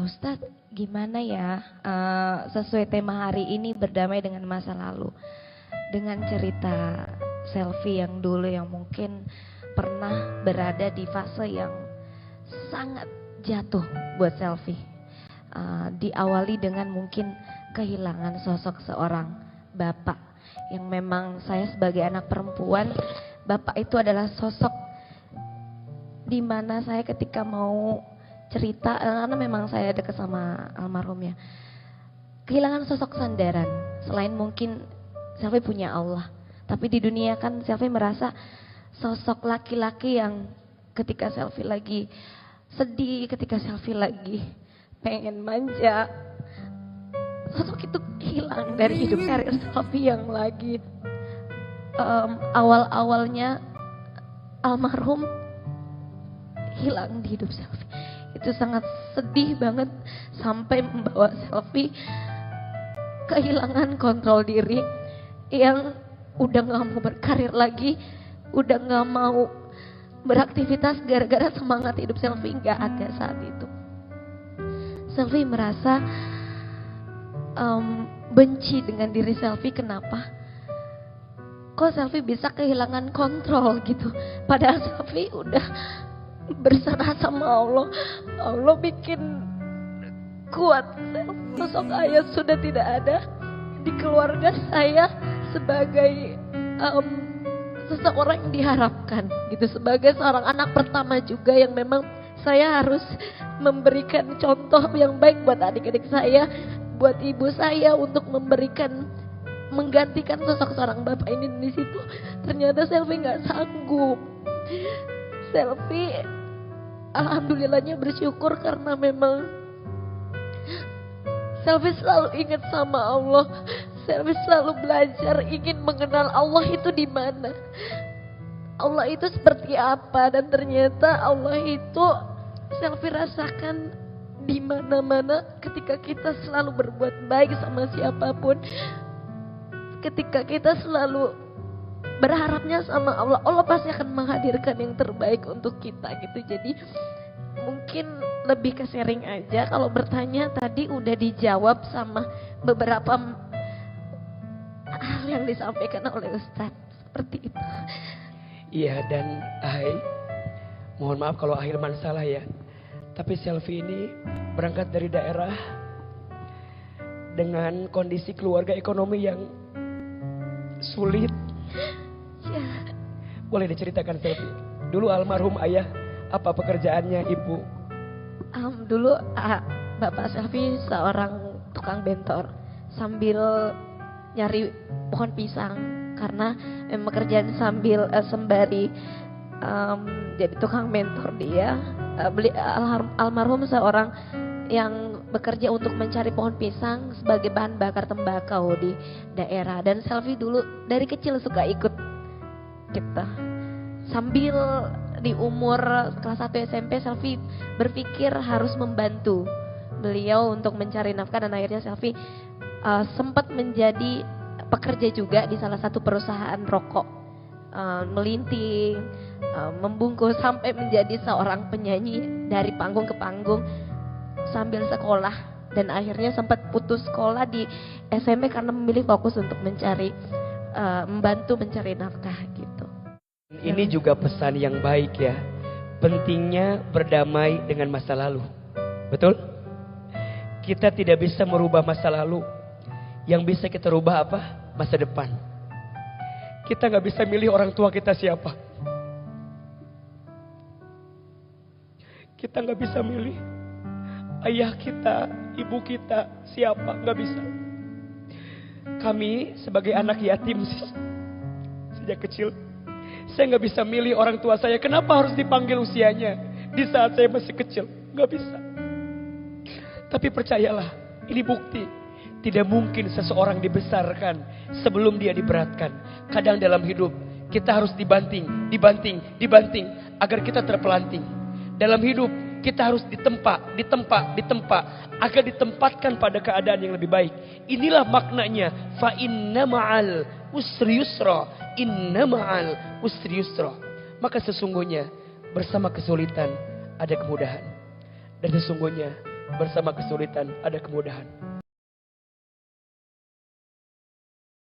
Ustadz, gimana ya sesuai tema hari ini berdamai dengan masa lalu. Dengan cerita selfie yang dulu yang mungkin pernah berada di fase yang sangat jatuh buat selfie. Diawali dengan mungkin kehilangan sosok seorang bapak. Yang memang saya sebagai anak perempuan, bapak itu adalah sosok di mana saya ketika mau cerita, karena memang saya dekat sama almarhum ya, kehilangan sosok sandaran. Selain mungkin Selfie punya Allah, tapi di dunia kan Selfie merasa sosok laki-laki yang ketika Selfie lagi sedih, ketika Selfie lagi pengen manja, sosok itu hilang dari hidup karir Selfie yang lagi awal-awalnya almarhum hilang di hidup Selfie. Itu sangat sedih banget sampai membawa Selfie kehilangan kontrol diri, yang udah gak mau berkarir lagi, udah gak mau beraktivitas gara-gara semangat hidup Selfie gak ada saat itu. Selfie merasa benci dengan diri Selfie. Kenapa? Kok Selfie bisa kehilangan kontrol gitu? Padahal Selfie udah berserah sama Allah. Allah bikin kuat. Sosok ayah sudah tidak ada di keluarga saya sebagai seseorang yang diharapkan gitu, sebagai seorang anak pertama juga yang memang saya harus memberikan contoh yang baik buat adik-adik saya, buat ibu saya untuk menggantikan sosok seorang bapak ini. Di situ ternyata Selfie nggak sanggup. Selfie alhamdulillahnya bersyukur karena memang Selfie selalu ingat sama Allah. Selfie selalu belajar ingin mengenal Allah itu di mana, Allah itu seperti apa, dan ternyata Allah itu Selfie rasakan di mana-mana ketika kita selalu berbuat baik sama siapapun, ketika kita selalu berharapnya sama Allah, Allah pasti akan menghadirkan yang terbaik untuk kita gitu. Jadi mungkin lebih ke sharing aja. Kalau bertanya tadi udah dijawab sama beberapa hal yang disampaikan oleh Ustadz, seperti itu. Iya, dan mohon maaf kalau Ahilman salah ya, tapi Selfie ini berangkat dari daerah dengan kondisi keluarga ekonomi yang sulit. Ya. Boleh diceritakan Selfie? Dulu almarhum ayah apa pekerjaannya ibu? Dulu Bapak Selfie seorang tukang bentor sambil nyari pohon pisang, karena pekerjaan sambil sembari jadi tukang bentor dia. Almarhum seorang yang bekerja untuk mencari pohon pisang sebagai bahan bakar tembakau di daerah. Dan Selfie dulu dari kecil suka ikut kita. Sambil di umur kelas 1 SMP Selfie berpikir harus membantu beliau untuk mencari nafkah, dan akhirnya Selfie sempat menjadi pekerja juga di salah satu perusahaan rokok, melinting, membungkus, sampai menjadi seorang penyanyi dari panggung ke panggung sambil sekolah, dan akhirnya sempat putus sekolah di SMP karena memilih fokus untuk mencari membantu mencari nafkah gitu. Ini juga pesan yang baik ya, pentingnya berdamai dengan masa lalu. Betul? Kita tidak bisa merubah masa lalu, yang bisa kita rubah apa? Masa depan. Kita gak bisa milih orang tua kita siapa. Kita gak bisa milih ayah kita, ibu kita siapa, gak bisa. Kami sebagai anak yatim sejak kecil, saya gak bisa milih orang tua saya. Kenapa harus dipanggil usianya di saat saya masih kecil? Gak bisa. Tapi percayalah, ini bukti. Tidak mungkin seseorang dibesarkan sebelum dia diberatkan. Kadang dalam hidup kita harus dibanting agar kita terpelanting. Dalam hidup kita harus ditempa agar ditempatkan pada keadaan yang lebih baik. Inilah maknanya fa inna ma'al usri yusra, inna ma'al usri yusra. Maka sesungguhnya bersama kesulitan ada kemudahan, dan sesungguhnya Bersama kesulitan ada kemudahan.